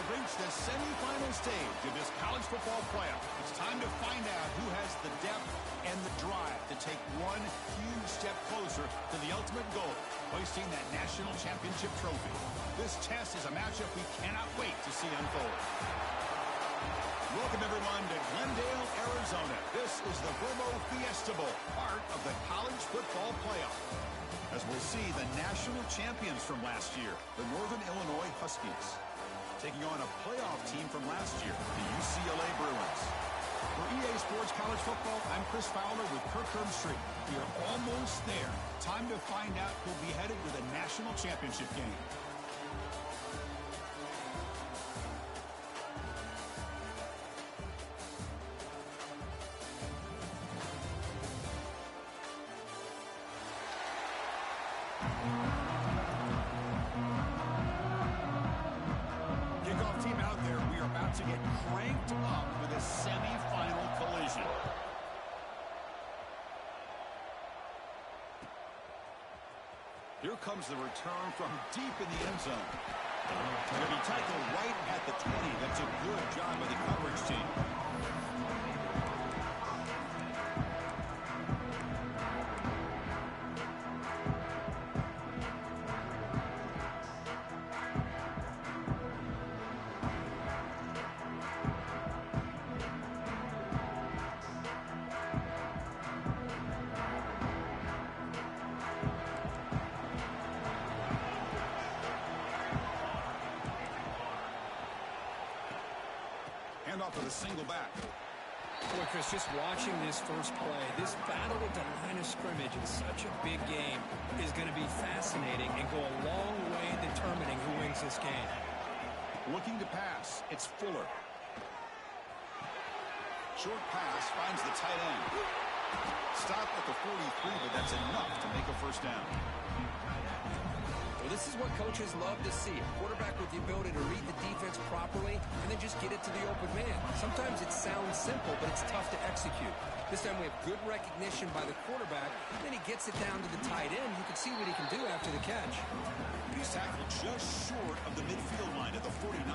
have reached the semifinal stage of this college football playoff. It's time to find out who has the depth and the drive to take one huge step closer to the ultimate goal, hoisting that national championship trophy. This test is a matchup we cannot wait to see unfold. Welcome, everyone, to Glendale, Arizona. This is the Verbo Fiesta Bowl, part of the college football playoff. As we'll see the national champions from last year, the Northern Illinois Huskies, taking on a playoff team from last year, the UCLA Bruins. For EA Sports College Football, I'm Chris Fowler with Kirk Herbstreit. We are almost there. Time to find out who'll be headed to the national championship game. To get cranked up with a semi-final collision. Here comes the return from deep in the end zone. Going to be tackled right at the 20. That's a good job by the coverage team. Off with a single back. Boy, Chris, just watching this first play, this battle at the line of scrimmage in such a big game is going to be fascinating and go a long way in determining who wins this game. Looking to pass, it's Fuller. Short pass finds the tight end. Stop at the 43, but that's enough to make a first down. Well, this is what coaches love to see. A quarterback with the ability to read the defense properly and then just get it to the open man. Sometimes it sounds simple, but it's tough to execute. This time we have good recognition by the quarterback, and then he gets it down to the tight end. You can see what he can do after the catch. He's tackled just short of the midfield line at the 49.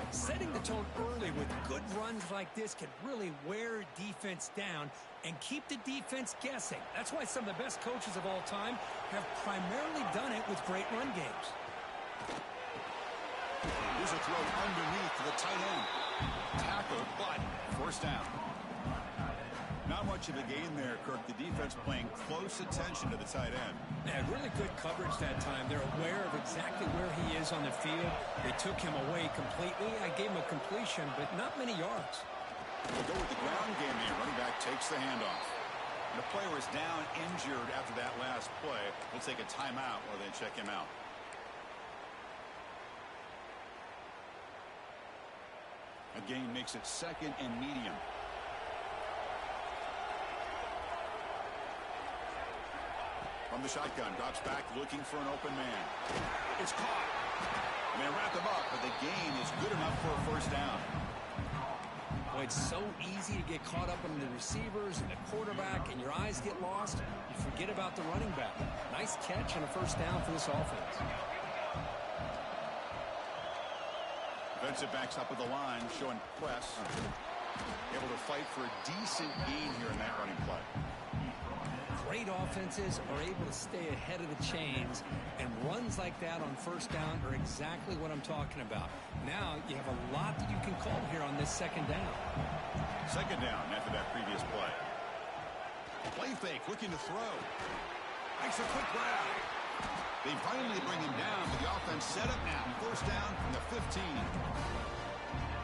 Setting the tone early with good runs like this can really wear defense down and keep the defense guessing. That's why some of the best coaches of all time have primarily done it with great run games. Here's a throw underneath to the tight end. Tackle, but first down. Not much of a gain there, Kirk. The defense paying close attention to the tight end. Yeah, really good coverage that time. They're aware of exactly where he is on the field. They took him away completely. I gave him a completion, but not many yards. We'll go with the ground game here. Running back takes the handoff. The player is down injured after that last play. We'll take a timeout while they check him out. A gain makes it second and medium. From the shotgun, drops back looking for an open man. It's caught. And they wrap him up, but the gain is good enough for a first down. Boy, it's so easy to get caught up on the receivers and the quarterback, and your eyes get lost. You forget about the running back. Nice catch and a first down for this offense. Defensive backs up with the line, showing press. Able to fight for a decent gain here in that running play. Great offenses are able to stay ahead of the chains, and runs like that on first down are exactly what I'm talking about. Now you have a lot that you can call here on this second down. Second down after that previous play. Play fake, looking to throw. Makes a quick grab. They finally bring him down, but the offense set up now. First down from the 15.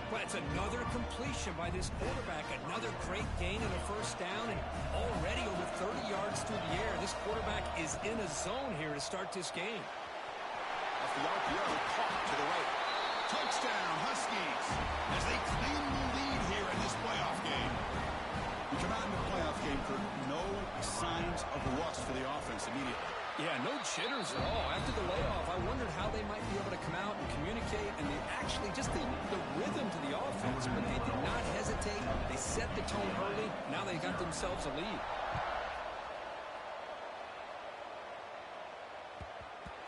But it's another completion by this quarterback. Another great gain and a first down, and already over 30 yards through the air. This quarterback is in a zone here to start this game. Off the RPO, caught to the right. Touchdown, Huskies, as they claim the lead here in this playoff game. We come out in the playoff game, Kirk. No signs of rust for the offense immediately. Yeah, no jitters at all. After the layoff, I wondered how they might be able to come out and communicate, and they actually just the rhythm to the offense, but they did not hesitate. They set the tone early. Now they got themselves a lead.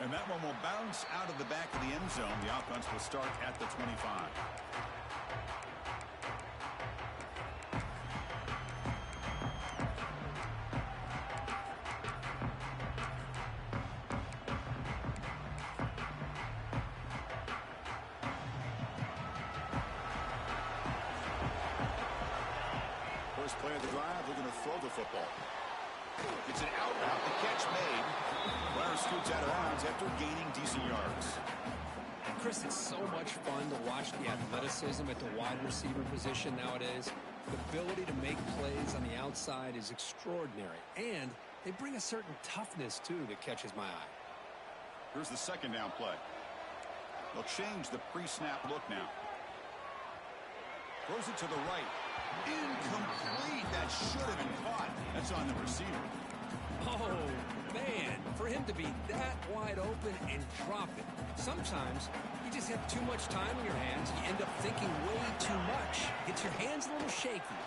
And that one will bounce out of the back of the end zone. The offense will start at the 25. First play of the drive, they're going to throw the football. It's an out route, the catch made. Runner scoots out of bounds after gaining decent yards. Chris, it's so much fun to watch the athleticism at the wide receiver position nowadays. The ability to make plays on the outside is extraordinary, and they bring a certain toughness, too, that catches my eye. Here's the second down play. They'll change the pre-snap look now. Throws it to the right. Incomplete. That should have been caught. That's on the receiver. Oh, man. For him to be that wide open and drop it. Sometimes you just have too much time in your hands. You end up thinking way too much. Gets your hands a little shaky.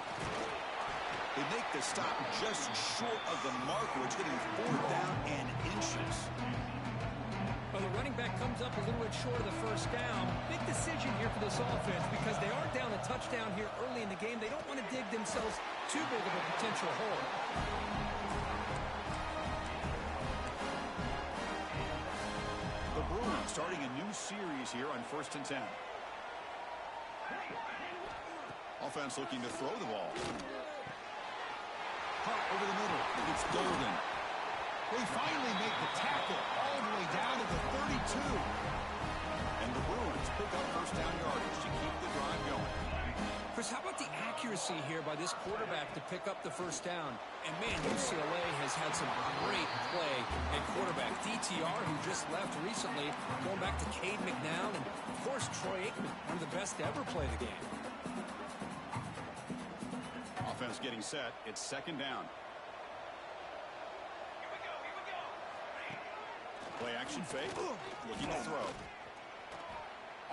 They make the stop just short of the marker. It's getting 4th down and inches. Well, the running back comes up a little bit short of the first down. Big decision here for this offense because they are down a touchdown here early in the game. They don't want to dig themselves too big of a potential hole. The Bruins starting a new series here on 1st and 10. Offense looking to throw the ball. Caught over the middle. It's Golden. They finally make the tackle all the way down to the 32. And the Bruins pick up first down yardage to keep the drive going. Chris, how about the accuracy here by this quarterback to pick up the first down? And, man, UCLA has had some great play at quarterback. DTR, who just left recently, going back to Cade McNown, and, of course, Troy Aikman, one of the best to ever play the game. Offense getting set. It's second down. Play action fake. Looking to throw.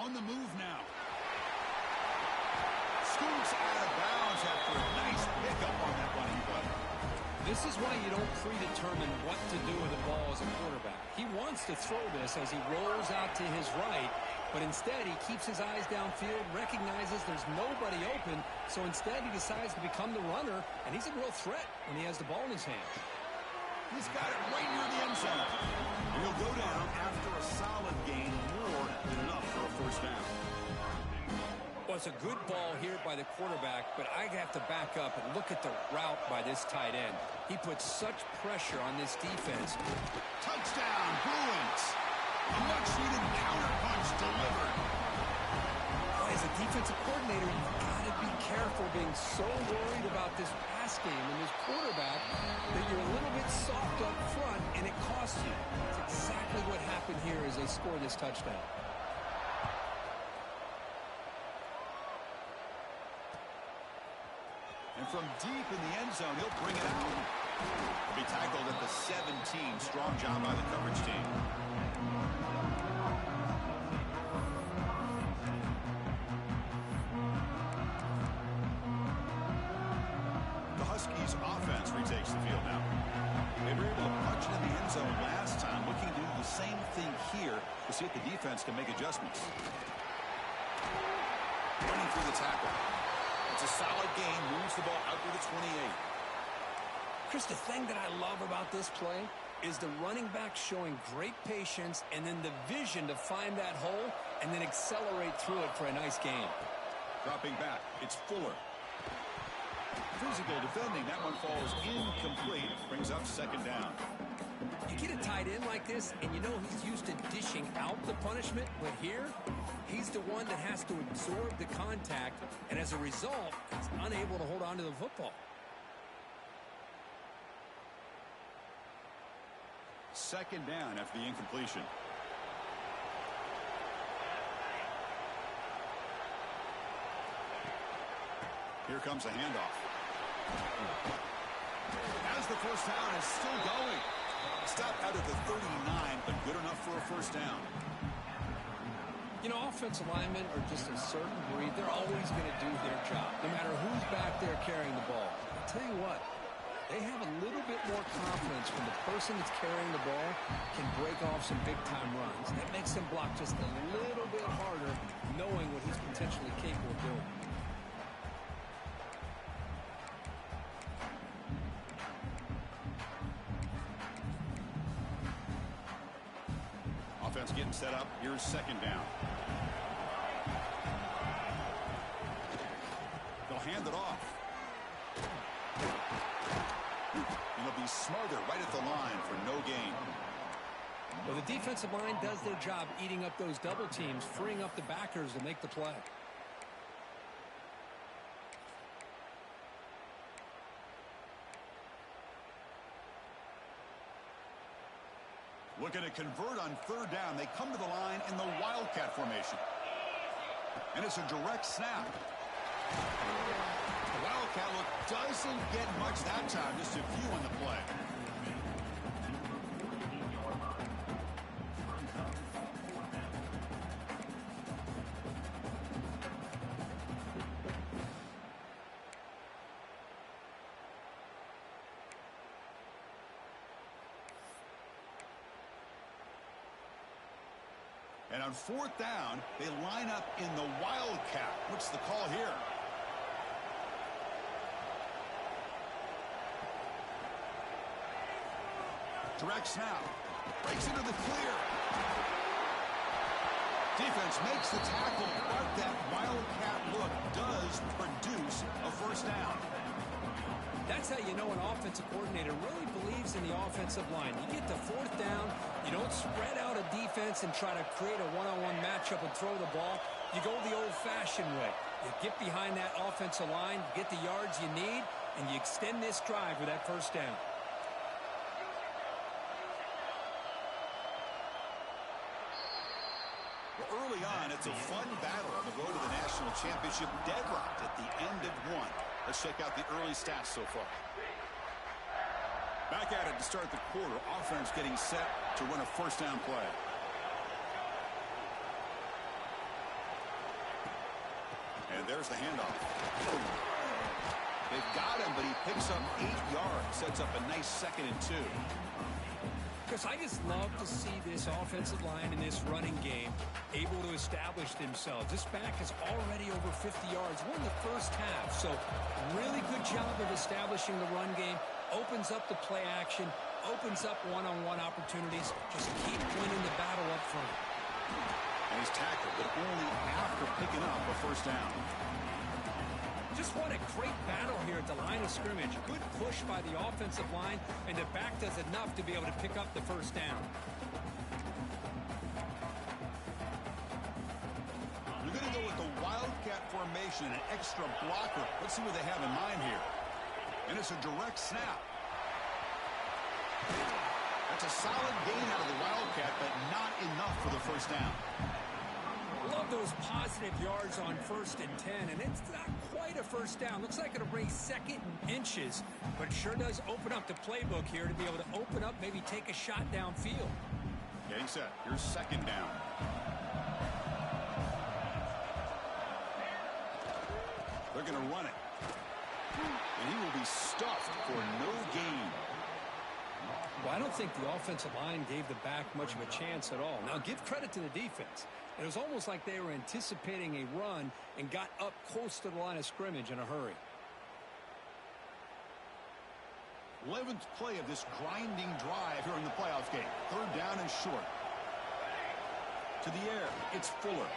On the move now. Scoots out of bounds after a nice pickup on that running play. This is why you don't predetermine what to do with the ball as a quarterback. He wants to throw this as he rolls out to his right, but instead he keeps his eyes downfield, recognizes there's nobody open, so instead he decides to become the runner, and he's a real threat when he has the ball in his hand. He's got it right near the end zone. And he'll go down after a solid gain, more than enough for a first down. Well, it's a good ball here by the quarterback, but I have to back up and look at the route by this tight end. He puts such pressure on this defense. Touchdown, Bruins. A much-needed counterpunch delivered. As a defensive coordinator, you've got to be careful being so worried about this pass game and this quarterback that you're a little bit soft up front, and it costs you. It's exactly what happened here as they score this touchdown. And from deep in the end zone, he'll bring it out. He'll be tackled at the 17. Strong job by the coverage team. The Huskies offense retakes the field now. They were able to punch it in the end zone last time, looking to do the same thing here to see if the defense can make adjustments. Running through the tackle. It's a solid gain, moves the ball out to the 28. Chris, the thing that I love about this play is the running back showing great patience and then the vision to find that hole and then accelerate through it for a nice gain. Dropping back, it's Fuller. Physical defending, that one falls incomplete, brings up second down. You get a tight end like this, and you know he's used to dishing out the punishment, but here, he's the one that has to absorb the contact, and as a result, he's unable to hold on to the football. Second down after the incompletion. Here comes a handoff. As the first down is still going. Stop out at the 39, but good enough for a first down. You know, offensive linemen are just a certain breed. They're always going to do their job, no matter who's back there carrying the ball. I'll tell you what, They have a little bit more confidence when the person that's carrying the ball can break off some big-time runs. That makes them block just a little bit harder, knowing what he's potentially capable of doing. Offense getting set up. Here's second down. They'll hand it off. And they'll be smarter right at the line for no gain. Well, the defensive line does their job eating up those double teams, freeing up the backers to make the play. Looking to convert on third down. They come to the line in the Wildcat formation. And it's a direct snap. The Wildcat look doesn't get much that time. Just a few on the play. And on fourth down, they line up in the Wildcat. What's the call here? Direct snap. Breaks into the clear. Defense makes the tackle, but that Wildcat look does produce a first down. That's how you know an offensive coordinator really believes in the offensive line. You get to fourth down, you don't spread out a defense and try to create a one-on-one matchup and throw the ball. You go the old-fashioned way. You get behind that offensive line, you get the yards you need, and you extend this drive with that first down. Well, early on, it's a fun battle on the road to the national championship, deadlocked at the end of one. Let's check out the early stats so far. Back at it to start the quarter. Offense getting set to run a first down play. And there's the handoff. They've got him, but he picks up 8 yards. Sets up a nice 2nd and 2. Because I just love to see this offensive line in this running game able to establish themselves. This back is already over 50 yards. We're in the first half, so really good job of establishing the run game. Opens up the play action, opens up one-on-one opportunities. Just keep winning the battle up front. And he's tackled, but only after picking up a first down. Just what a great battle here at the line of scrimmage. Good push by the offensive line, and the back does enough to be able to pick up the first down. You're going to go with the Wildcat formation, an extra blocker. Let's see what they have in mind here. And it's a direct snap. That's a solid gain out of the Wildcat, but not enough for the first down. Love those positive yards on 1st and 10, and it's not quite a first down. Looks like it'll bring 2nd and inches, but it sure does open up the playbook here to be able to open up, maybe take a shot downfield. Getting set. Here's 2nd down. They're going to run it. And he will be stuffed for no gain. Well, I don't think the offensive line gave the back much of a chance at all. Now, give credit to the defense. It was almost like they were anticipating a run and got up close to the line of scrimmage in a hurry. 11th play of this grinding drive here in the playoff game. 3rd down and short. To the air. It's Fuller.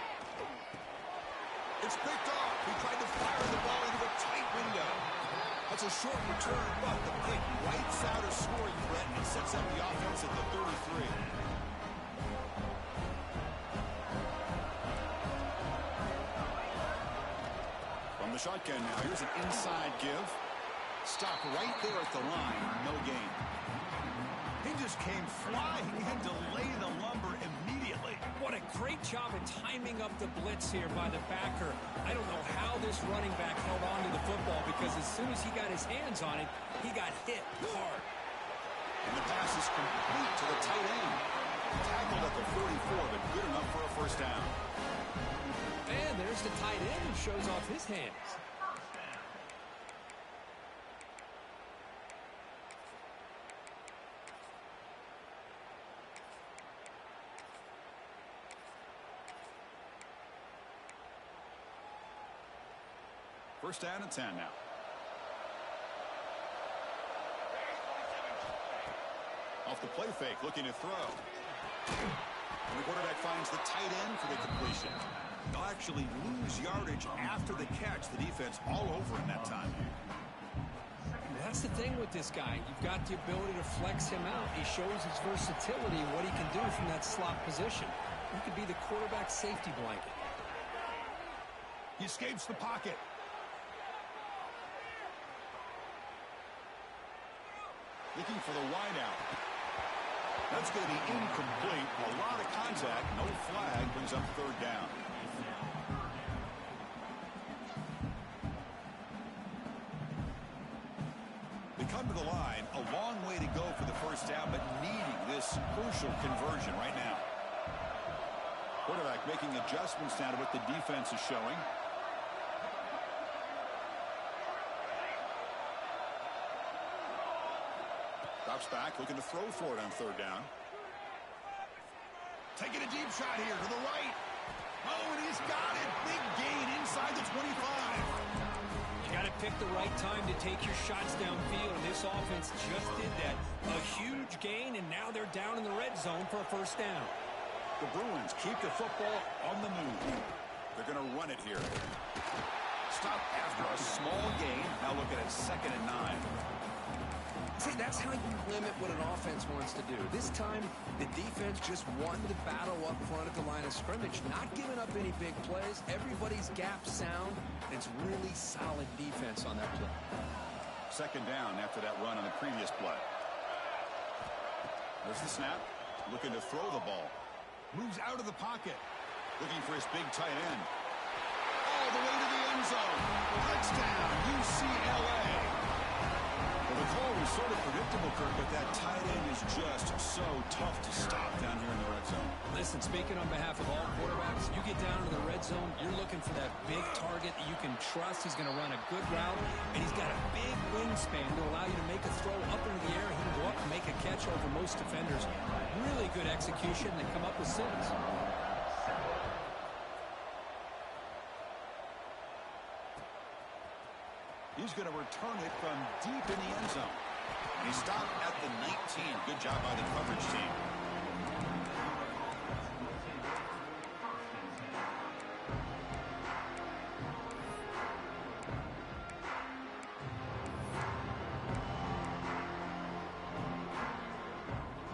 It's picked off. He tried to fire the ball into a tight window. That's a short return, but the pick wipes out a scoring threat and sets up the offense at the 33. From the shotgun now, here's an inside give. Stop right there at the line. No gain. He just came flying in to lay the lumber immediately. What a great job of timing up the blitz here by the backer. I don't know how this running back held on to the football, because as soon as he got his hands on it, he got hit hard. And the pass is complete to the tight end. Tackled at the 44, but good enough for a first down. And there's the tight end who shows off his hands. First down and 10 now. Off the play fake, looking to throw. And the quarterback finds the tight end for the completion. They'll actually lose yardage after the catch. The defense all over him that time. That's the thing with this guy. You've got the ability to flex him out. He shows his versatility and what he can do from that slot position. He could be the quarterback safety blanket. He escapes the pocket. Looking for the wideout. That's going to be incomplete. A lot of contact. No flag. Brings up third down. They come to the line. A long way to go for the first down, but needing this crucial conversion right now. Quarterback making adjustments now to what the defense is showing. Drops back, looking to throw for it on third down. Taking a deep shot here to the right. Oh, and he's got it. Big gain inside the 25. You got to pick the right time to take your shots downfield, and this offense just did that. A huge gain, and now they're down in the red zone for a first down. The Bruins keep the football on the move. They're going to run it here. Stop after a small gain. Now looking at 2nd and 9. See, that's how you limit what an offense wants to do. This time, the defense just wanted to battle up front at the line of scrimmage, not giving up any big plays. Everybody's gap sound, and it's really solid defense on that play. 2nd down after that run on the previous play. There's the snap. Looking to throw the ball. Moves out of the pocket. Looking for his big tight end. All the way to the end zone. Touchdown, UCLA. Well, the call was sort of predictable, Kirk, but that tight end is just so tough to stop down here in the red zone. Listen, speaking on behalf of all quarterbacks, you get down to the red zone, you're looking for that big target that you can trust. He's going to run a good route, and he's got a big wingspan to allow you to make a throw up into the air. He can go up and make a catch over most defenders. Really good execution. They come up with 6. He's going to return it from deep in the end zone. And he stopped at the 19. Good job by the coverage team.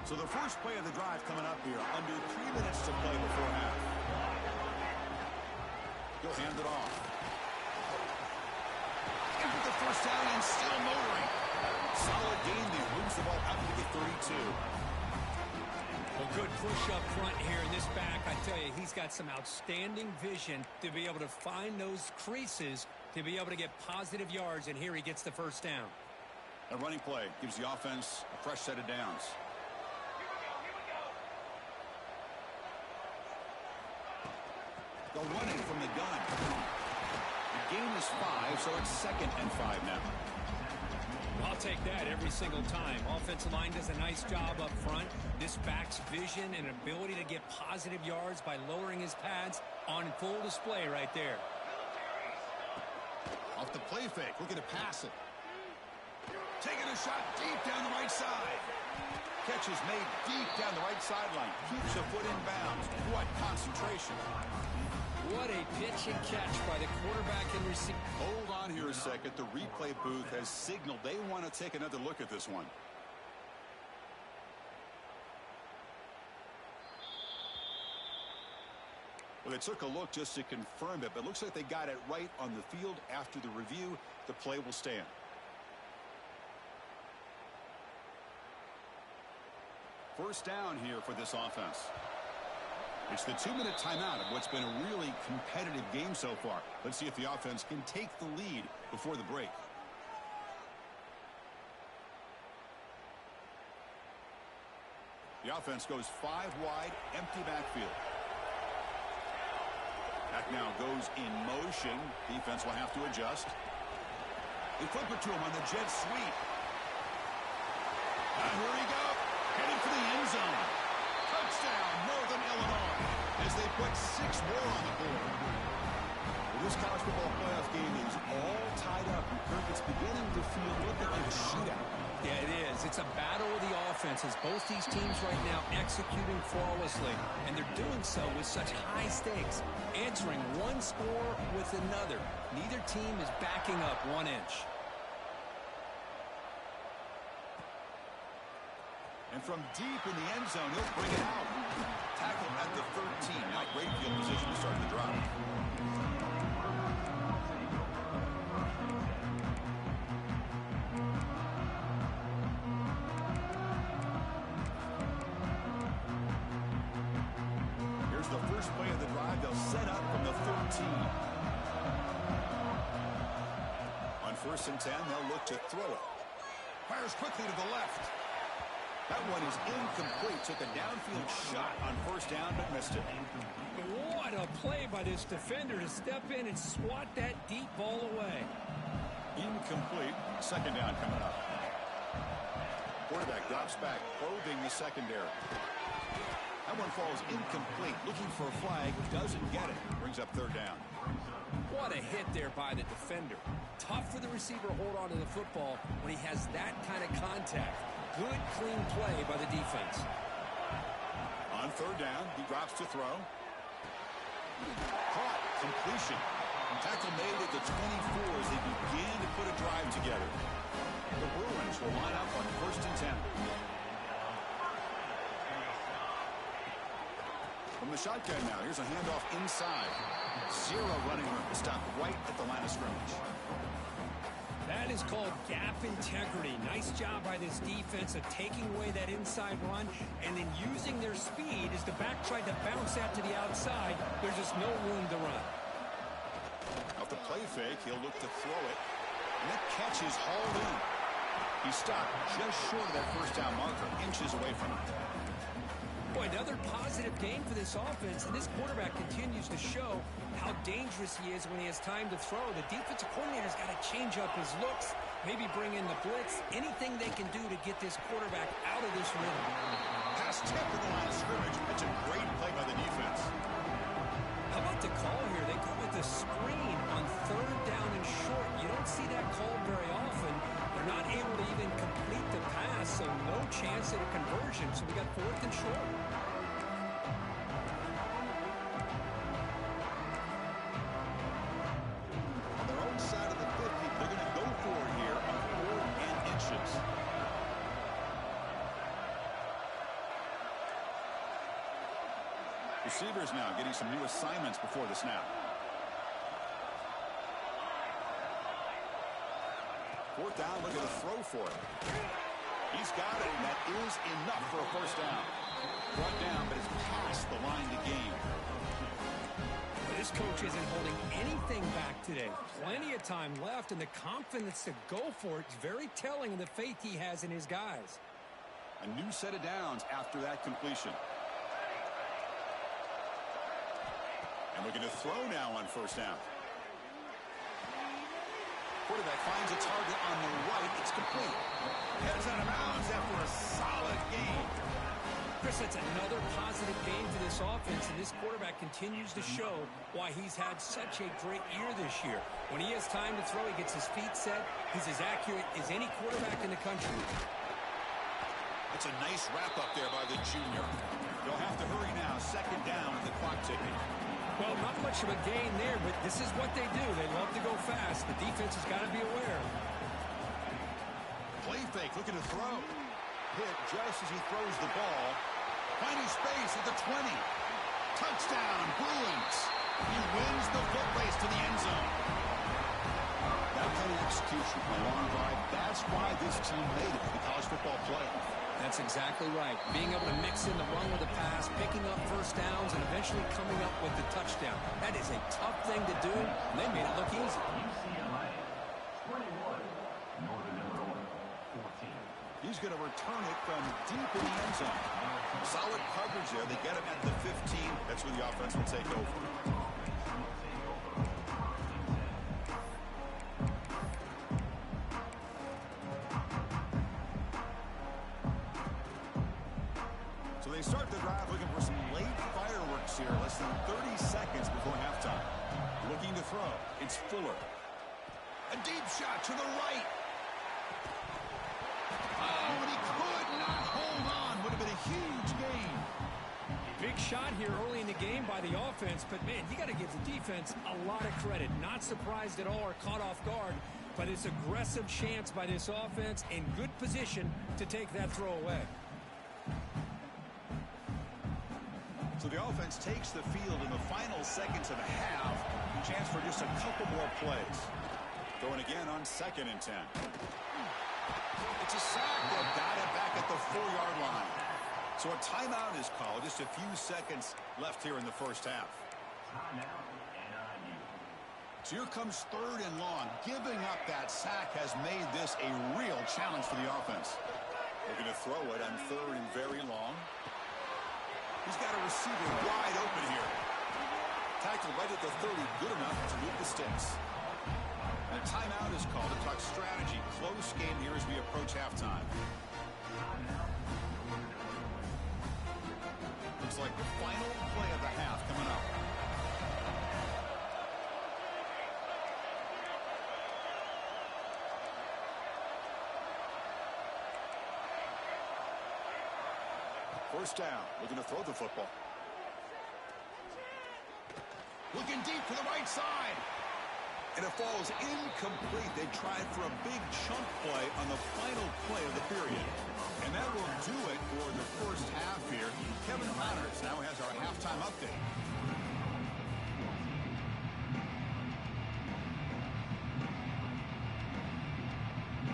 So the first play of the drive coming up here. Under 3 minutes to play before half. He'll hand it off. Got the first down and still motoring. Solid gain there. Moves the ball out to the 32. Well, good push up front here in this back. I tell you, he's got some outstanding vision to be able to find those creases, to be able to get positive yards, and here he gets the first down. A running play gives the offense a fresh set of downs. They'll run it from the gun. The gain is 5, so it's 2nd and 5 now. I'll take that every single time. Offensive line does a nice job up front. This back's vision and ability to get positive yards by lowering his pads on full display right there. Off the play fake, looking to pass it. Taking a shot deep down the right side. Catch is made deep down the right sideline. Keeps a foot in bounds. What concentration. What a pitch and catch by the quarterback and receiver. Hold on here a second. The replay booth has signaled they want to take another look at this one. Well, they took a look just to confirm it, but it looks like they got it right on the field. After the review, the play will stand. First down here for this offense. It's the 2-minute timeout of what's been a really competitive game so far. Let's see if the offense can take the lead before the break. The offense goes 5 wide, empty backfield. Back now goes in motion. Defense will have to adjust. They flip it to him on the jet sweep. And here he goes. Heading for the end zone. Touchdown, Northern Illinois, as they put 6 more on the board. This college football playoff game is all tied up. Kirk, it's beginning to feel a little bit like a shootout. Yeah, it is. It's a battle of the offenses. Both these teams right now executing flawlessly, and they're doing so with such high stakes, answering one score with another. Neither team is backing up 1 inch. And from deep in the end zone, he'll bring it out. Tackle at the 13. Now great field position to start the drive. Here's the first play of the drive. They'll set up from the 13. On 1st and 10, they'll look to throw it. Fires quickly to the left. That one is incomplete. Took a downfield shot on 1st down, but missed it. What a play by this defender to step in and swat that deep ball away. Incomplete. 2nd down coming up. Quarterback drops back, probing the secondary. That one falls incomplete. Looking for a flag. Doesn't get it. Brings up 3rd down. What a hit there by the defender. Tough for the receiver to hold on to the football when he has that kind of contact. Good, clean play by the defense. On 3rd down, he drops to throw. Caught. Completion. Tackle made at the 24 as they begin to put a drive together. The Bruins will line up on 1st and 10. From the shotgun now, here's a handoff inside. 0 running room. Stop right at the line of scrimmage. That is called gap integrity. Nice job by this defense of taking away that inside run and then using their speed as the back tried to bounce that to the outside. There's just no room to run. Off the play fake, he'll look to throw it. And that catch is hauled in. He stopped just short of that 1st down marker, inches away from it. Boy, another positive game for this offense, and this quarterback continues to show how dangerous he is when he has time to throw. The defensive coordinator's got to change up his looks, maybe bring in the blitz, anything they can do to get this quarterback out of this rhythm. Pass tip to the line of scrimmage. That's a great play by the defense. How about the call here? They go with the screen on 3rd down and short. You don't see that called very often. They're not able to even complete the pass, so no chance at a conversion. So we got 4th and short. On their own side of the 50, they're going to go for it here on 4 and inches. Receivers now getting some new assignments before the snap. 4th down, look at the throw for it. He's got it, and that is enough for a 1st down. Brought down, but it's past the line to gain. This coach isn't holding anything back today. Plenty of time left, and the confidence to go for it is very telling of the faith he has in his guys. A new set of downs after that completion. And looking to throw now on 1st down. Quarterback finds a target on the right. It's complete. Heads out of bounds after a solid game. Chris, that's another positive game for this offense, and this quarterback continues to show why he's had such a great year this year. When he has time to throw, he gets his feet set. He's as accurate as any quarterback in the country. That's a nice wrap up there by the junior. They'll have to hurry now. 2nd down with the clock ticking. Well, not much of a gain there, but this is what they do. They love to go fast. The defense has got to be aware. Play fake, looking to throw. Hit just as he throws the ball. Finding space at the 20. Touchdown, Bruins. He wins the foot race to the end zone. That kind of execution on a long drive, that's why this team made it to the college football playoff. That's exactly right. Being able to mix in the run with the pass, picking up 1st downs, and eventually coming up with the touchdown. That is a tough thing to do, and they made it look easy. UCLA, 21, Northern Illinois, 14. He's going to return it from deep in the end zone. Solid coverage there. They get him at the 15. That's where the offense will take over. So they start the drive looking for some late firework books here. Less than 30 seconds before halftime. Looking to throw. It's Fuller. A deep shot to the right. Oh, and he could not hold on. Would have been a huge gain. Big shot here early in the game by the offense, but, man, you got to give the defense a lot of credit. Not surprised at all or caught off guard, but it's aggressive chance by this offense in good position to take that throw away. So the offense takes the field in the final seconds of the half. Chance for just a couple more plays. Going again on 2nd and 10. It's a sack. They've got it back at the 4-yard line. So a timeout is called. Just a few seconds left here in the first half. So here comes 3rd and long. Giving up that sack has made this a real challenge for the offense. They're going to throw it on 3rd and very long. He's got a receiver wide open here. Tackled right at the 30. Good enough to move the sticks. And a timeout is called to talk strategy. Close game here as we approach halftime. Looks like the final play of the half coming up. First down. Looking to throw the football. Looking deep to the right side. And it falls incomplete. They tried for a big chunk play on the final play of the period. And that will do it for the first half here. Kevin Connors now has our halftime update.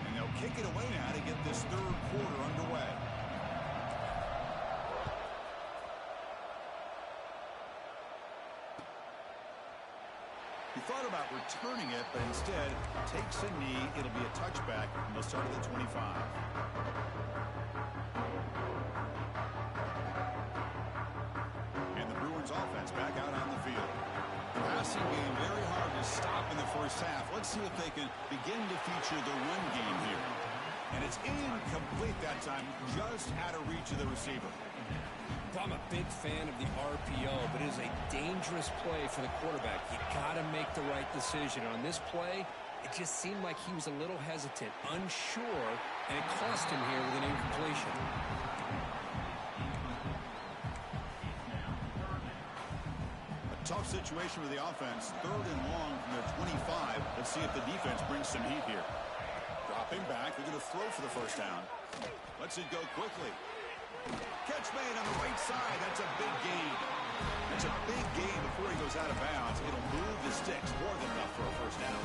And they'll kick it away now to get this 3rd quarter underway. He thought about returning it, but instead takes a knee. It'll be a touchback, and they'll start at the 25. And the Bruins offense back out on the field. The passing game very hard to stop in the first half. Let's see if they can begin to feature the run game here. And it's incomplete that time, just out of reach of the receiver. I'm a big fan of the RPO, but it is a dangerous play for the quarterback. You got to make the right decision. On this play, it just seemed like he was a little hesitant, unsure, and it cost him here with an incompletion. A tough situation for the offense. 3rd and long from their 25. Let's see if the defense brings some heat here. Dropping back. They're going to throw for the first down. Lets it go quickly. Catch made on the right side. That's a big gain. That's a big gain before he goes out of bounds. It'll move the sticks more than enough for a first down.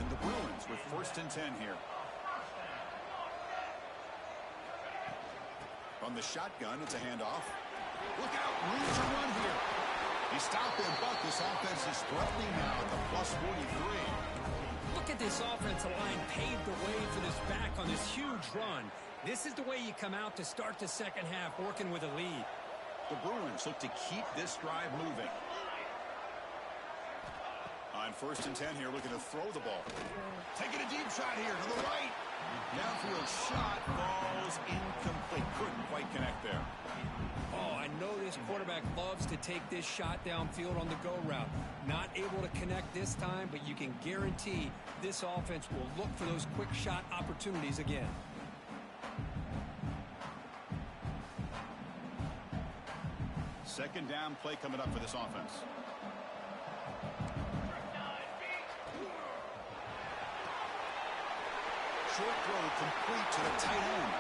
And the Bruins with 1st and 10 here. On the shotgun, it's a handoff. Look out, room to run here. He stopped and bucked. This offense is threatening now at the plus 43. Look at this offensive line paved the way for this back on this huge run. This is the way you come out to start the second half, working with a lead. The Bruins look to keep this drive moving. On 1st and 10 here, looking to throw the ball. Taking a deep shot here to the right. Downfield shot falls incomplete. Couldn't quite connect there. Oh, I know this quarterback loves to take this shot downfield on the go route. Not able to connect this time, but you can guarantee this offense will look for those quick shot opportunities again. Second down play coming up for this offense. Short throw complete to the tight end.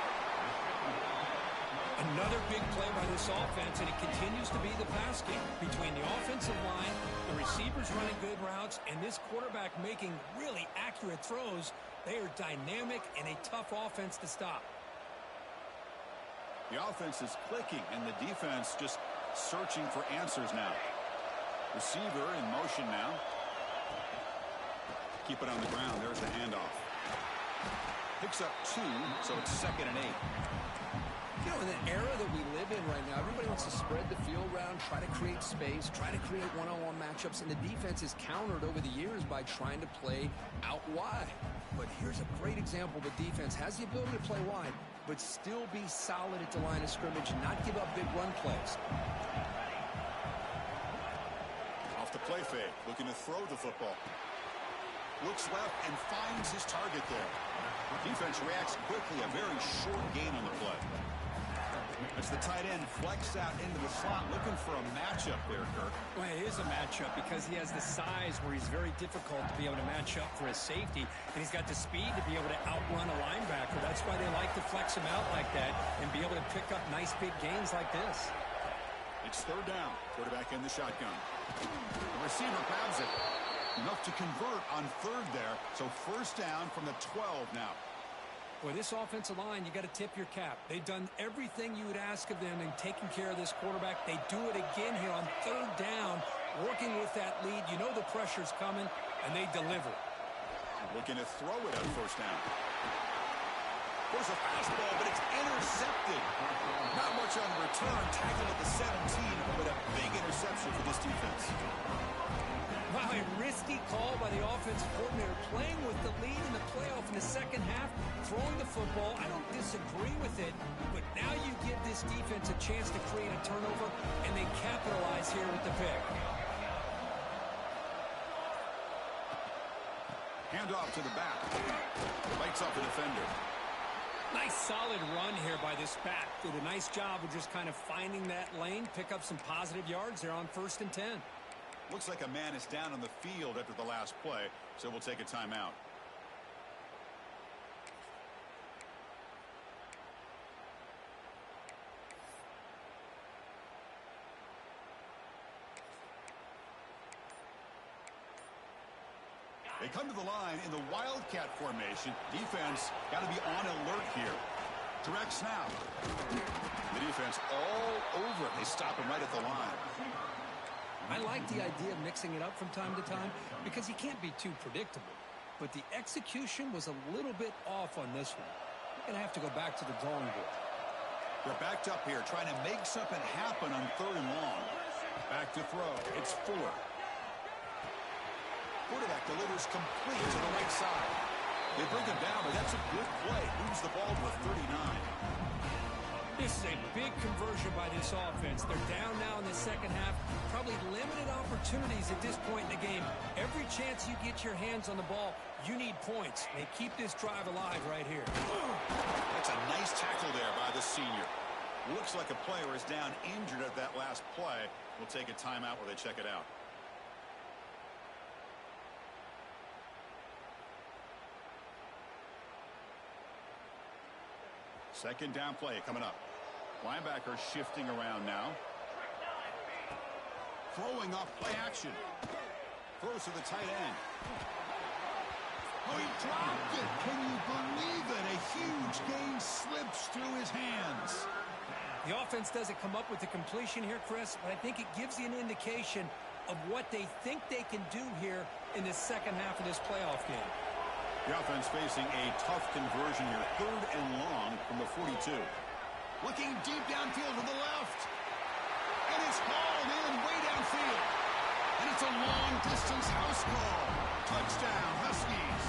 Another big play by this offense, and it continues to be the pass game between the offensive line, the receivers running good routes, and this quarterback making really accurate throws. They are dynamic and a tough offense to stop. The offense is clicking, and the defense just searching for answers now. Receiver in motion now. Keep it on the ground. There's the handoff. Picks up 2, so it's 2nd and 8. You know, in the era that we live in right now, everybody wants to spread the field around, try to create space, try to create one-on-one matchups, and the defense is countered over the years by trying to play out wide. But here's a great example. The defense has the ability to play wide, but still be solid at the line of scrimmage, not give up big run plays. the play fake, looking to throw the football. Looks left and finds his target there. Defense reacts quickly, a very short gain on the play. As the tight end flexed out into the slot, looking for a matchup there, Kirk. Well, it is a matchup because he has the size where he's very difficult to be able to match up for his safety, and he's got the speed to be able to outrun a linebacker. That's why they like to flex him out like that and be able to pick up nice big gains like this. It's third down. Quarterback in the shotgun. The receiver grabs it. Enough to convert on third there. So first down from the 12 now. Boy, this offensive line, you got to tip your cap. They've done everything you would ask of them in taking care of this quarterback. They do it again here on third down, working with that lead. You know the pressure's coming, and they deliver. Looking to throw it on first down. There's a fastball, but it's intercepted. Not much on the return. Tackled at the 17, but a big interception for this defense. Wow, a risky call by the offensive coordinator, playing with the lead in the playoff in the second half, throwing the football. I don't disagree with it, but now you give this defense a chance to create a turnover, and they capitalize here with the pick. Handoff to the back. Lights up the defender. Nice solid run here by this back. Did a nice job of just kind of finding that lane, pick up some positive yards there on 1st and 10. Looks like a man is down on the field after the last play, so we'll take a timeout. They come to the line in the Wildcat formation. Defense got to be on alert here. Direct snap. The defense all over it. They stop him right at the line. I like the idea of mixing it up from time to time because you can't be too predictable. But the execution was a little bit off on this one. We're going to have to go back to the drawing board. They're backed up here trying to make something happen on third and long. Back to throw. It's Fuller. Quarterback delivers complete to the right side. They bring him down, but that's a good play. Moves the ball to a 39. This is a big conversion by this offense. They're down now in the second half. Probably limited opportunities at this point in the game. Every chance you get your hands on the ball, you need points. They keep this drive alive right here. That's a nice tackle there by the senior. Looks like a player is down injured at that last play. We'll take a timeout where they check it out. Second down play coming up. Linebacker shifting around now. Throwing off play action. Throws to the tight end. Oh, he dropped it. Can you believe it? A huge gain slips through his hands. The offense doesn't come up with the completion here, Chris, but I think it gives you an indication of what they think they can do here in the second half of this playoff game. The offense facing a tough conversion here. Third and long from the 42. Looking deep downfield to the left. And it's hauled in way downfield. And it's a long-distance house call. Touchdown, Huskies.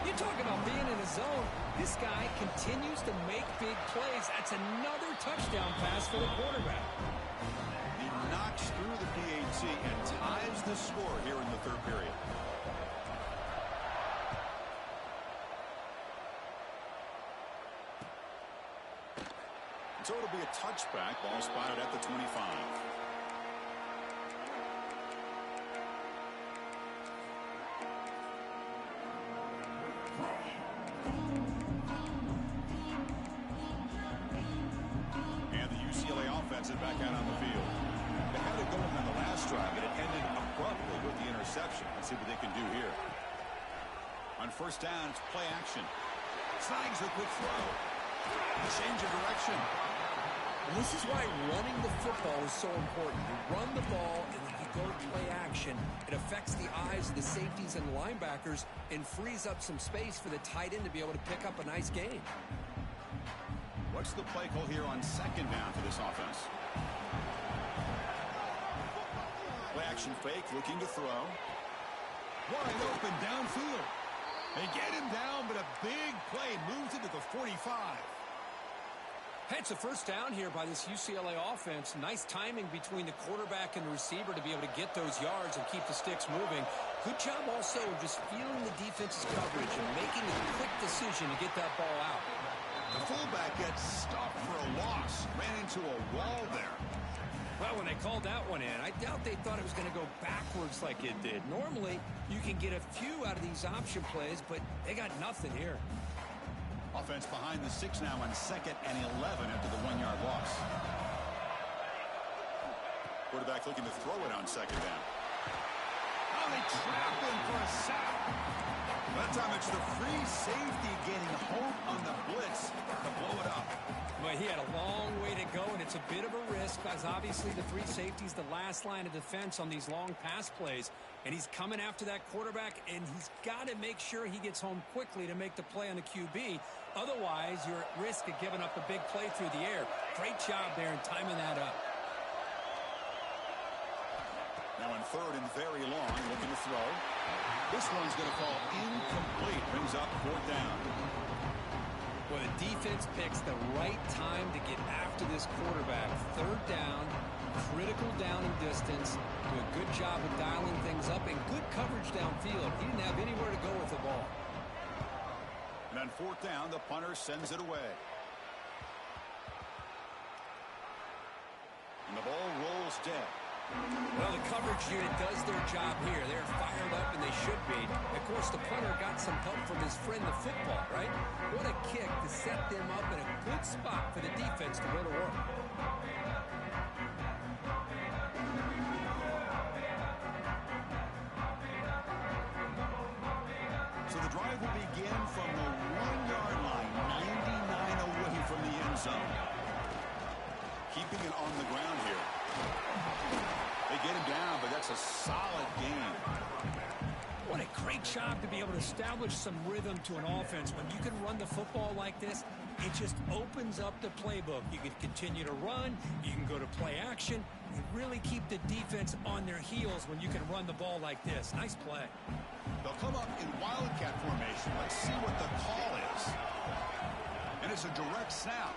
You talk about being in a zone. This guy continues to make big plays. That's another touchdown pass for the quarterback. He knocks through the PAT and ties the score here in the third period. So it'll be a touchback. Ball spotted at the 25. And the UCLA offense is back out on the field. They had it going on the last drive, but it ended abruptly with the interception. Let's see what they can do here. On first down, it's play action. Snags a quick throw. Change of direction. And this is why running the football is so important. You run the ball, and then you go to play action. It affects the eyes of the safeties and the linebackers and frees up some space for the tight end to be able to pick up a nice gain. What's the play call here on second down for this offense? Play action fake, looking to throw. Wide open downfield. They get him down, but a big play moves it to the 45. It's a first down here by this UCLA offense. Nice timing between the quarterback and the receiver to be able to get those yards and keep the sticks moving. Good job also of just feeling the defense's coverage and making a quick decision to get that ball out. The fullback gets stopped for a loss. Ran into a wall there. Well, when they called that one in, I doubt they thought it was going to go backwards like it did. Normally, you can get a few out of these option plays, but they got nothing here. Offense behind the 6 now on 2nd and 11 after the 1-yard loss. Quarterback looking to throw it on 2nd down. Oh, they trap him for a sack. That time it's the free safety getting home on the blitz to blow it up. But he had a long way to go, and it's a bit of a risk because obviously the free safety is the last line of defense on these long pass plays. And he's coming after that quarterback, and he's got to make sure he gets home quickly to make the play on the QB. Otherwise, you're at risk of giving up a big play through the air. Great job there in timing that up. Now on 3rd and very long, looking to throw. This one's going to fall incomplete. Brings up 4th down. Well, the defense picks the right time to get after this quarterback. 3rd down, critical down and distance. Do a good job of dialing things up and good coverage downfield. He didn't have anywhere to go with the ball. And on 4th down, the punter sends it away. And the ball rolls dead. Well, the coverage unit does their job here. They're fired up, and they should be. Of course, the punter got some help from his friend, the football, right? What a kick to set them up in a good spot for the defense to go to work. So the drive will begin from the 1-yard line, 99 away from the end zone. Keeping it on the ground here. They get him down, but that's a solid game. What a great job to be able to establish some rhythm to an offense. When you can run the football like this, it just opens up the playbook. You can continue to run. You can go to play action. You really keep the defense on their heels when you can run the ball like this. Nice play. They'll come up in wildcat formation. Let's see what the call is. And it's a direct snap.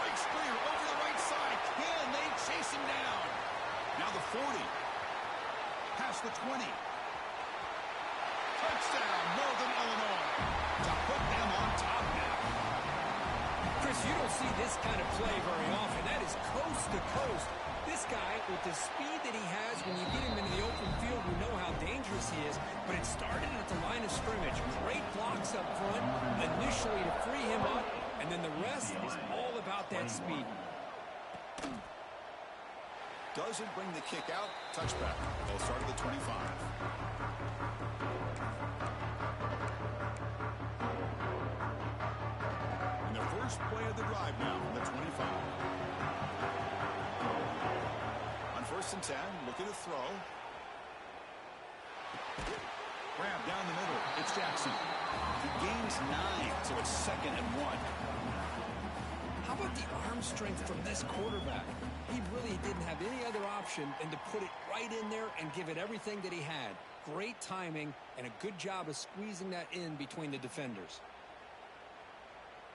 Breaks clear over the right side. Can they chase him down? Now the 40. Past the 20. Touchdown, Northern Illinois. To put them on top now. Chris, you don't see this kind of play very often. That is coast to coast. This guy, with the speed that he has, when you get him into the open field, we know how dangerous he is. But it started at the line of scrimmage. Great blocks up front, initially to free him up, and then the rest is all about that speed. Doesn't bring the kick out. Touchback. They'll start at the 25. And the first play of the drive now from the 25. On 1st and 10, looking to throw. Grab down the middle. It's Jackson. He gains 9, so it's 2nd and 1. How about the arm strength from this quarterback? He really didn't have any other option than to put it right in there and give it everything that he had. Great timing and a good job of squeezing that in between the defenders.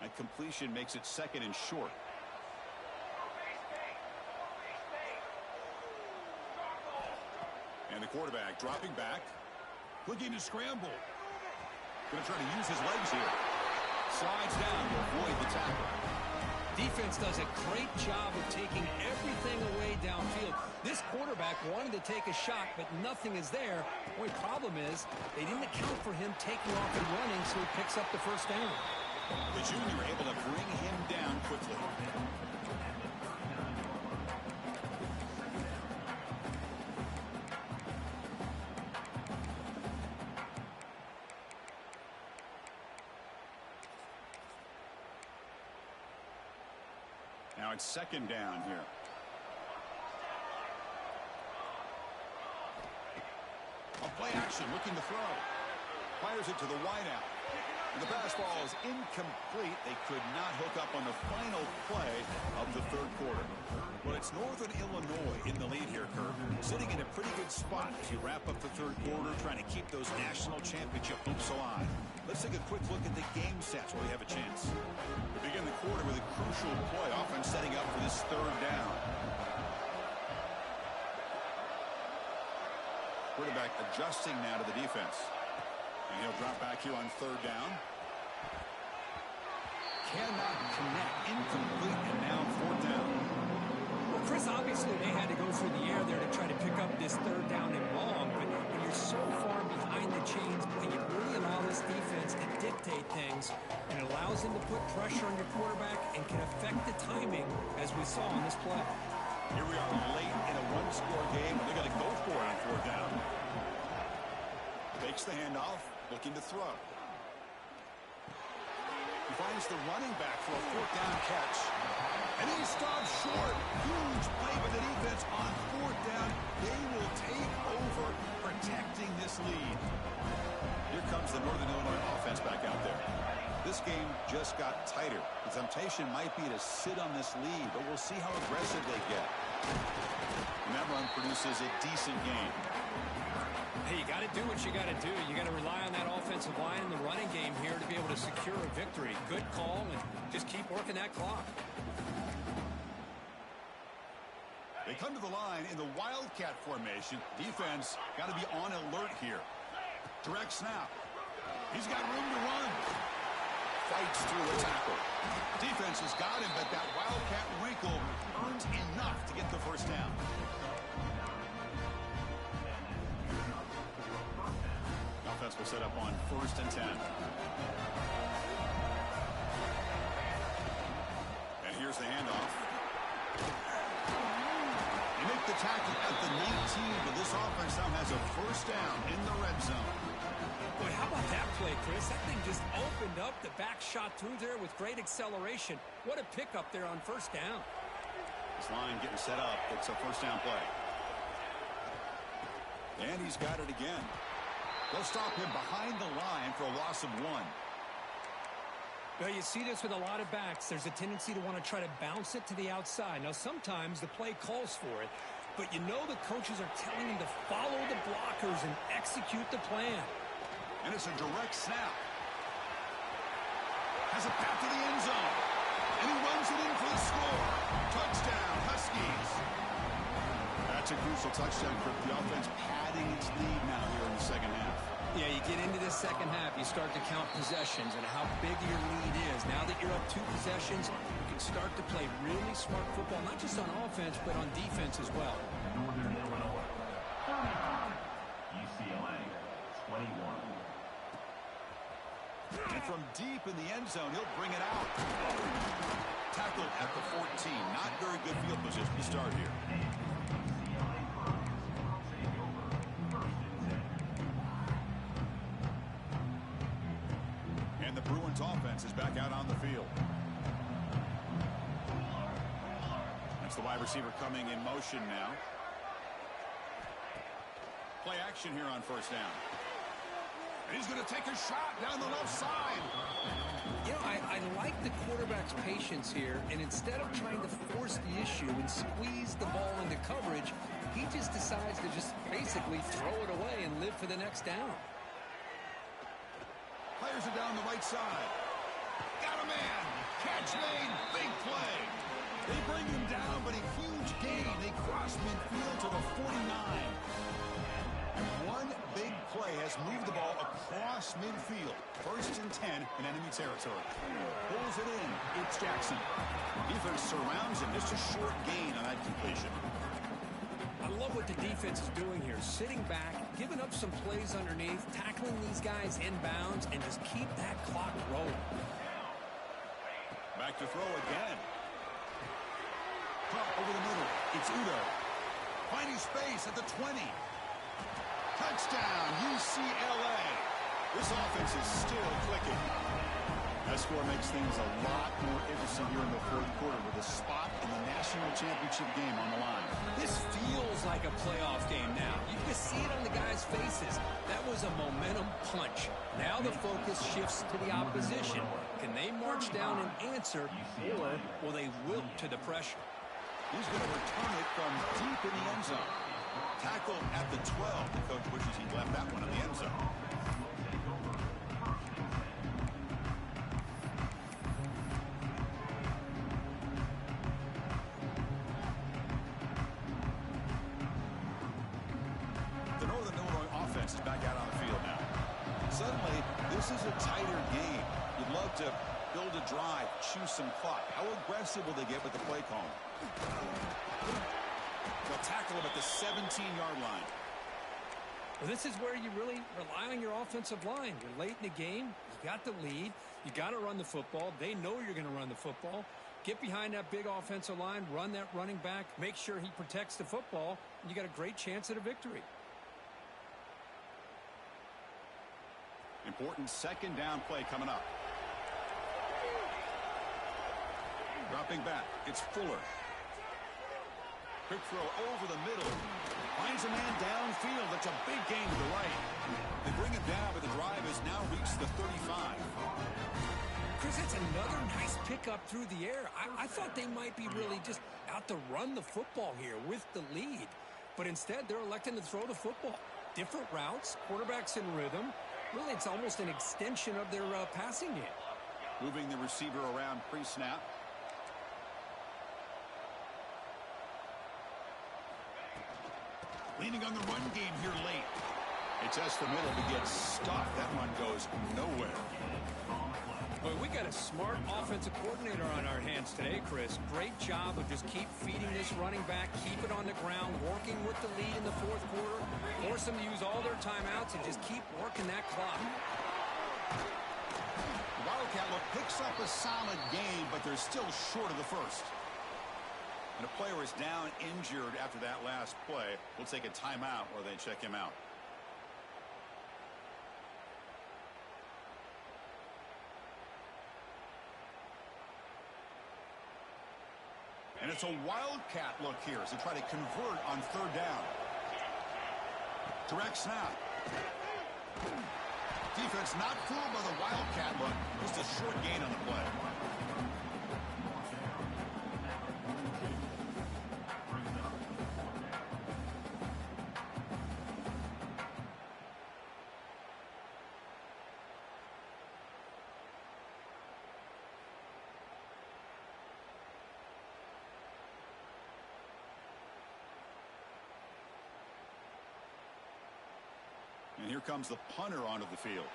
That completion makes it 2nd and short. And the quarterback dropping back. Looking to scramble. Going to try to use his legs here. Slides down to avoid the tackle. Defense does a great job of taking everything away downfield. This quarterback wanted to take a shot, but nothing is there. The only problem is they didn't account for him taking off and running, so he picks up the first down. The junior able to bring him down quickly. Now it's 2nd down here. A play action looking to throw. Fires it to the wideout. The pass ball is incomplete. They could not hook up on the final play of the third quarter. Well, it's Northern Illinois in the lead here, Kirk. Sitting in a pretty good spot as you wrap up the third quarter, trying to keep those national championship hopes alive. Let's take a quick look at the game stats while we have a chance. We begin the quarter with a crucial play, offense setting up for this third down. Quarterback adjusting now to the defense. And he'll drop back here on third down. Cannot connect. Incomplete. And now fourth down. Well, Chris, obviously they had to go through the air there to try to pick up this third down and long. But when you're so far behind the chains, and you really allow this defense to dictate things, and it allows them to put pressure on your quarterback and can affect the timing, as we saw on this play. Here we are late in a one-score game, and they're going to go for it on fourth down. Takes the handoff, looking to throw. He finds the running back for a fourth down catch. And he stops short. Huge play by the defense on fourth down. They will take over, protecting this lead. Here comes the Northern Illinois offense back out there. This game just got tighter. The temptation might be to sit on this lead, but we'll see how aggressive they get. And that run produces a decent game. Hey, you got to do what you got to do. You got to rely on that offensive line and the running game here to be able to secure a victory. Good call, and just keep working that clock. They come to the line in the Wildcat formation. Defense got to be on alert here. Direct snap. He's got room to run. Fights through the tackle. Defense has got him, but that Wildcat wrinkle earns enough to get the first down. Offense will set up on 1st and 10. And here's the handoff. They make the tackle at the 19, but this offense now has a first down in the red zone. Boy, how about that play, Chris? That thing just opened up. The back shot through there with great acceleration. What a pickup there on first down. This line getting set up. It's a first down play. And he's got it again. They'll stop him behind the line for a loss of 1. Well, you see this with a lot of backs. There's a tendency to want to try to bounce it to the outside. Now, sometimes the play calls for it, but you know the coaches are telling him to follow the blockers and execute the plan. And it's a direct snap. Has a path to the end zone. And he runs it in for the score. Touchdown, Huskies. That's a crucial touchdown for the offense, padding its lead now here in the second half. Yeah, you get into the second half, you start to count possessions and how big your lead is. Now that you're up 2 possessions, you can start to play really smart football, not just on offense, but on defense as well. Northern Illinois, UCLA, 21. And from deep in the end zone, he'll bring it out. Tackled at the 14. Not very good field position to start here. And the Bruins offense is back out on the field. That's the wide receiver coming in motion now. Play action here on first down. And he's going to take a shot down the left side. You know, I like the quarterback's patience here, and instead of trying to force the issue and squeeze the ball into coverage, he just decides to just basically throw it away and live for the next down. Players are down the right side. Got a man. Catch made. Big play. They bring him down, but a huge gain. They cross midfield to the 49. And one big play has moved the ball across midfield. 1st and 10 in enemy territory. Pulls it in. It's Jackson. Defense surrounds him. Just a short gain on that completion. I love what the defense is doing here. Sitting back, giving up some plays underneath, tackling these guys inbounds, and just keep that clock rolling. Back to throw again. Drop over the middle. It's Udo. Finding space at the 20. Touchdown, UCLA. This offense is still clicking. That score makes things a lot more interesting here in the fourth quarter with a spot in the national championship game on the line. This feels like a playoff game now. You can see it on the guys' faces. That was a momentum punch. Now the focus shifts to the opposition. Can they march down and answer, or will they wilt to the pressure? He's going to return it from deep in the end zone. Tackled at the 12. The coach wishes he left that one in the end zone. The Northern Illinois offense is back out on the field now. Suddenly, this is a tighter game. You'd love to build a drive, choose some clock. How aggressive will they get with the play call? They'll tackle him at the 17-yard line. Well, this is where you really rely on your offensive line. You're late in the game. You got the lead. You got to run the football. They know you're going to run the football. Get behind that big offensive line. Run that running back. Make sure he protects the football. And you got a great chance at a victory. Important second down play coming up. Dropping back. It's Fuller. Quick throw over the middle. Finds a man downfield. That's a big gain to the right. They bring him down, but the drive has now reached the 35. Chris, that's another nice pickup through the air. I thought they might be really just out to run the football here with the lead. But instead, they're electing to throw the football. Different routes, quarterbacks in rhythm. Really, it's almost an extension of their passing game. Moving the receiver around pre-snap. Leaning on the run game here late. They test the middle to get stuffed. That one goes nowhere. Boy, we got a smart offensive coordinator on our hands today, Chris. Great job of just keep feeding this running back, keep it on the ground, working with the lead in the fourth quarter, force them to use all their timeouts, and just keep working that clock. The Wildcat look picks up a solid game, but they're still short of the first. And a player is down injured after that last play. We'll take a timeout while they check him out. And it's a Wildcat look here as they try to convert on third down. Direct snap. Defense not fooled by the Wildcat look. Just a short gain on the play. And here comes the punter onto the field.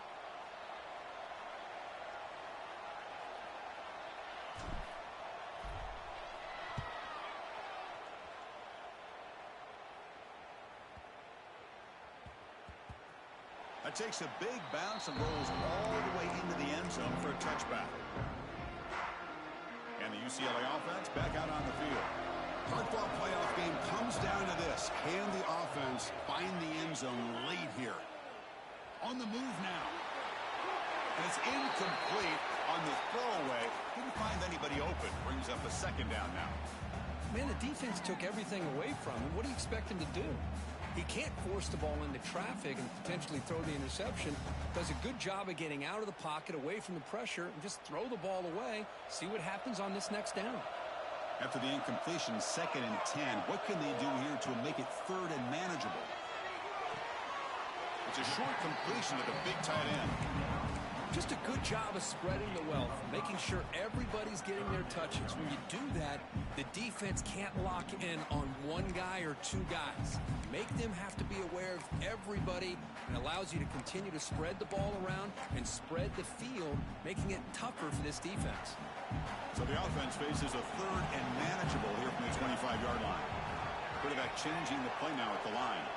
That takes a big bounce and rolls all the way into the end zone for a touchback. And the UCLA offense back out on the field. Hard-fought playoff game comes down to this. Can the offense find the end zone late here? On the move now. And it's incomplete on the throwaway. Didn't find anybody open. Brings up a second down now. Man, the defense took everything away from him. What do you expect him to do? He can't force the ball into traffic and potentially throw the interception. Does a good job of getting out of the pocket, away from the pressure, and just throw the ball away. See what happens on this next down. After the incompletion, 2nd and 10. What can they do here to make it 3rd and manageable? It's a short completion to the big tight end. Just a good job of spreading the wealth, making sure everybody's getting their touches. When you do that, the defense can't lock in on one guy or two guys. Make them have to be aware of everybody, and allows you to continue to spread the ball around and spread the field, making it tougher for this defense. So the offense faces a 3rd and manageable here from the 25-yard line. Quarterback changing the play now at the line.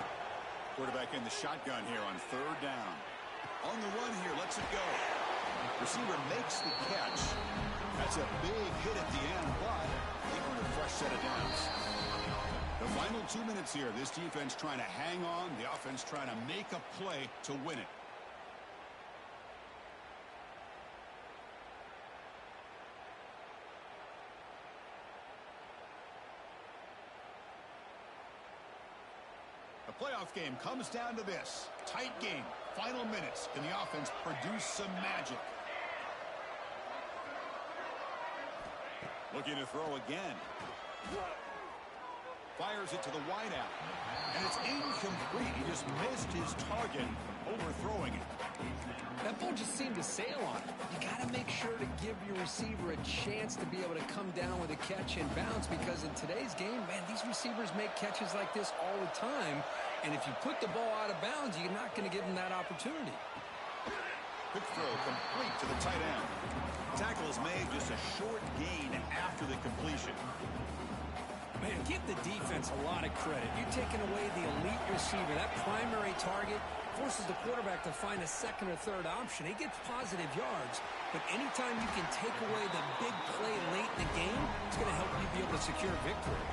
Quarterback in the shotgun here on 3rd down. On the run here, lets it go. Receiver makes the catch. That's a big hit at the end, but they earn a fresh set of downs. The final 2 minutes here. This defense trying to hang on. The offense trying to make a play to win it. Playoff game comes down to this. Tight game. Final minutes. Can the offense produce some magic? Looking to throw again. Fires it to the wideout. And it's incomplete. He just missed his target, overthrowing it. That ball just seemed to sail on it. You got to make sure to give your receiver a chance to be able to come down with a catch and bounce, because in today's game, man, these receivers make catches like this all the time. And if you put the ball out of bounds, you're not going to give them that opportunity. Quick throw complete to the tight end. Tackle is made, just a short gain after the completion. Man, give the defense a lot of credit. You're taking away the elite receiver. That primary target forces the quarterback to find a second or third option. He gets positive yards, but anytime you can take away the big play late in the game, it's going to help you be able to secure victory.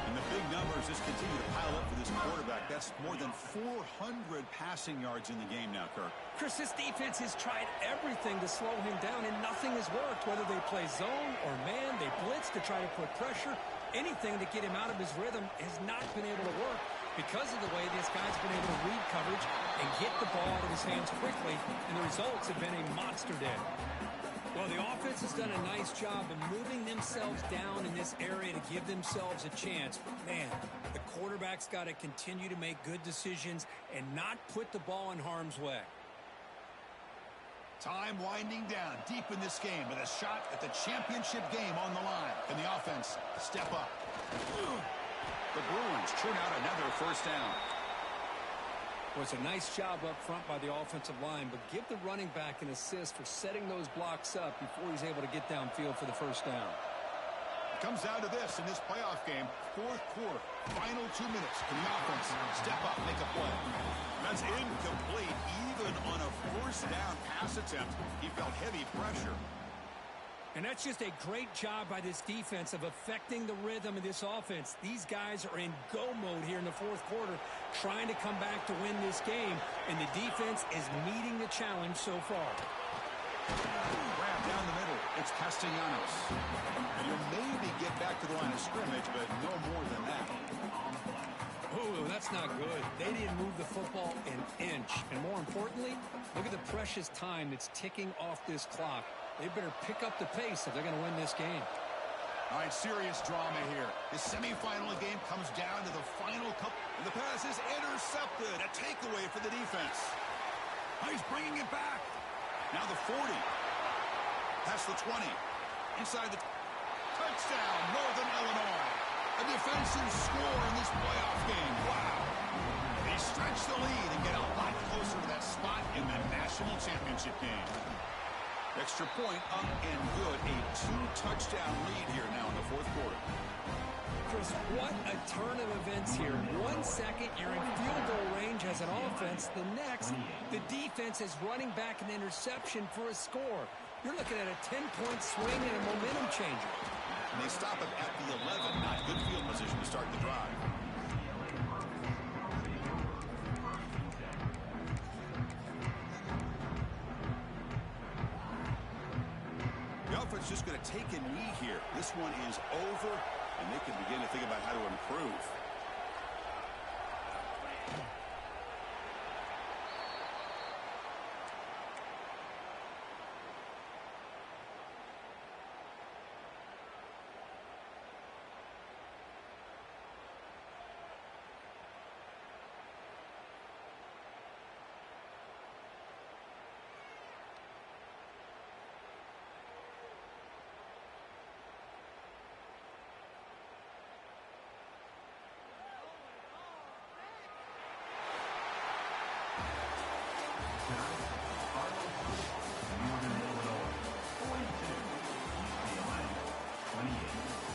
And the big numbers just continue to pile up for this quarterback. That's more than 400 passing yards in the game now, Kirk. Chris, this defense has tried everything to slow him down, and nothing has worked. Whether they play zone or man, they blitz to try to put pressure. Anything to get him out of his rhythm has not been able to work because of the way this guy's been able to read coverage and get the ball out of his hands quickly, and the results have been a monster day. Well, the offense has done a nice job of moving themselves down in this area to give themselves a chance. But, man, the quarterback's got to continue to make good decisions and not put the ball in harm's way. Time winding down deep in this game with a shot at the championship game on the line. Can the offense step up? The Bruins churn out another first down. Well, it's a nice job up front by the offensive line, but give the running back an assist for setting those blocks up before he's able to get downfield for the first down. It comes down to this in this playoff game. Fourth quarter, final 2 minutes. Can the offense step up, make a play? That's incomplete. Even on a first down pass attempt, he felt heavy pressure. And that's just a great job by this defense of affecting the rhythm of this offense. These guys are in go mode here in the fourth quarter, trying to come back to win this game, and the defense is meeting the challenge so far. Grab down the middle. It's Castellanos. And you'll maybe get back to the line of scrimmage, but no more than that. Oh, that's not good. They didn't move the football an inch. And more importantly, look at the precious time that's ticking off this clock. They better pick up the pace if they're going to win this game. All right, serious drama here. The semifinal game comes down to the final couple. And the pass is intercepted. A takeaway for the defense. Oh, he's bringing it back. Now the 40. Past the 20. Inside the touchdown, Northern Illinois. A defensive score in this playoff game. Wow. They stretch the lead and get a lot closer to that spot in the national championship game. Extra point up and good. A 2-touchdown lead here now in the fourth quarter. Chris, what a turn of events here. 1 second, you're in field goal range as an offense. The next, the defense is running back an interception for a score. You're looking at a 10-point swing and a momentum changer. And they stop it at the 11. Not good field position to start the drive. The offense just going to take a knee here. This one is over, and they can begin to think about how to improve. Northern Illinois, 42, UCLA, 28.